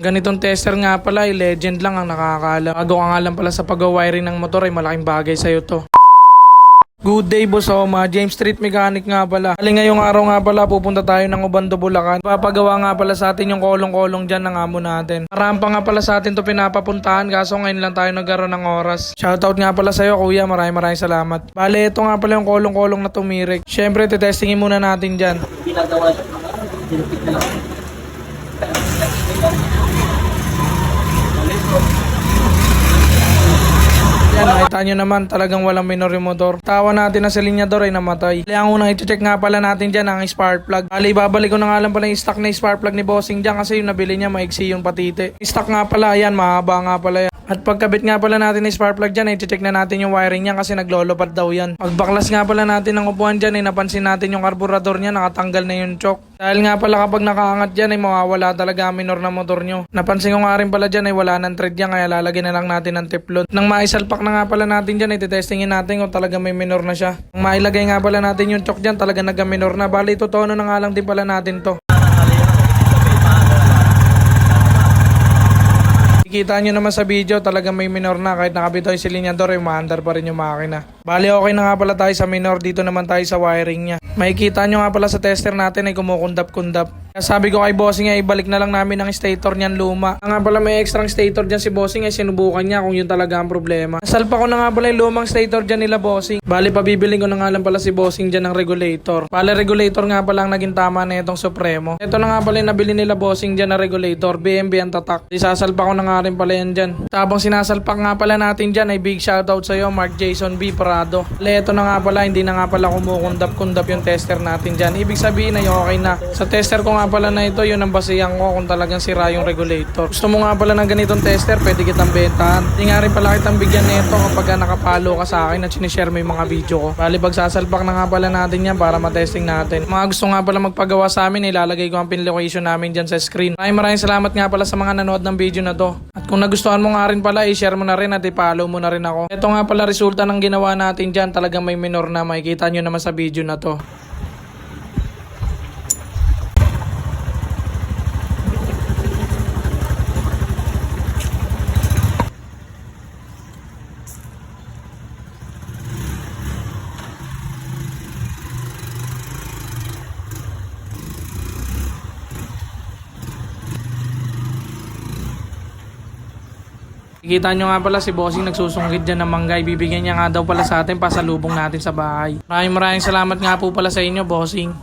Ganitong tester nga pala, legend lang ang nakakaalam. Bago ka nga lang pala sa pag-wiring ng motor ay malaking bagay sa'yo to. Good day, Boss Oma. James Street Mechanic nga pala. Hali ngayong araw nga pala, pupunta tayo ng Obando, Bulacan. Papagawa nga pala sa atin yung kolong-kolong dyan ng amo natin. Marampa nga pala sa atin to pinapapuntahan, kaso ngayon lang tayo nagkaroon ng oras. Shoutout nga pala sa'yo, kuya. Maraming salamat. Bale, ito nga pala yung kolong-kolong na tumirik. Syempre, titestingin muna natin dyan. Ginagawa siya, dinupit na lang. Yan, nakita nyo naman talagang walang minor yung motor. Tawa natin na sa linyador ay namatay. Kaya ang unang i-check nga pala natin dyan ang spark plug. Bali, babalik ko na nga lang pala yung stock na spark plug ni Bossing dyan kasi yung nabili niya maiksi yung patite. Stock nga pala, yan, mahaba nga pala yan. At pagkabit nga pala natin ng spark plug dyan, i-check na natin yung wiring niya kasi naglolopad daw yan. Pagbaklas nga pala natin ng upuan dyan, ay napansin natin yung karburador niya, nakatanggal na yung choke. Dahil nga pala kapag nakaangat dyan ay mawawala talaga ang minor na motor nyo. Napansin ko nga rin pala dyan ay wala ng thread yan kaya lalagyan na lang natin ng teflon. Nang maisalpak na nga pala natin dyan ay titestingin natin kung talaga may minor na siya. Nang mailagay nga pala natin yung choke dyan talaga nagka-minor na. Bali totoo na nga lang din pala natin to. Kita nyo naman sa video, talaga may minor na. Kahit nakabito yung silinyador, umaandar pa rin yung makina. Bali, okay na nga pala tayo sa minor. Dito naman tayo sa wiring niya. Makikita nyo nga pala sa tester natin ay kumukundap-kundap. Kaya sabi ko kay Bossing ay ibalik na lang namin ang stator niyan luma. Nga pala may extra stator dyan si Bossing ay sinubukan niya kung yun talaga ang problema. Nasalpa ko na nga pala yung lumang stator dyan nila Bossing. Bali, pabibiling ko na nga lang pala si Bossing dyan ng regulator. Bali, regulator nga pala ang naging tama na itong Supremo. Ito na nga pala yung nabili nila Bossing dyan na regulator. BMB ang tatak. Isasalpa ko na nga rin pala yan dyan. Tapos sinasalpak nga pala natin dyan ay big shoutout sa'yo Mark Jason B. Prado. Bali, ito na nga pala, hindi na nga pala kumukundap-kundap yung tester natin dyan. Ibig sabihin ay okay na. Sa tester ko nga pala na ito, yun ang basihan ko kung talagang sira yung regulator. Gusto mo nga pala ng ganitong tester, pwede kitang bentahan. Hindi nga rin pala kitang bigyan nito kapag nakapalo ka sa akin at sinishare mo yung mga video ko. Bali, pagsasalpak na nga pala natin yan para matesting natin. Mga gusto nga pala magpagawa sa amin, ilalagay ko ang pin location namin dyan sa screen. Maraming salamat nga pala sa mga nanood ng video na to. At kung nagustuhan mo nga rin pala, i-share mo na rin at i-follow mo na rin ako. Ito nga pala resulta ng ginawa natin dyan, talagang may minor na. Makikita nyo naman sa video na to. Kita nyo nga pala si Bossing nagsusungkit dyan ng mangga. Bibigyan niya nga daw pala sa atin pasalubong natin sa bahay. Maraming salamat nga po pala sa inyo, Bossing.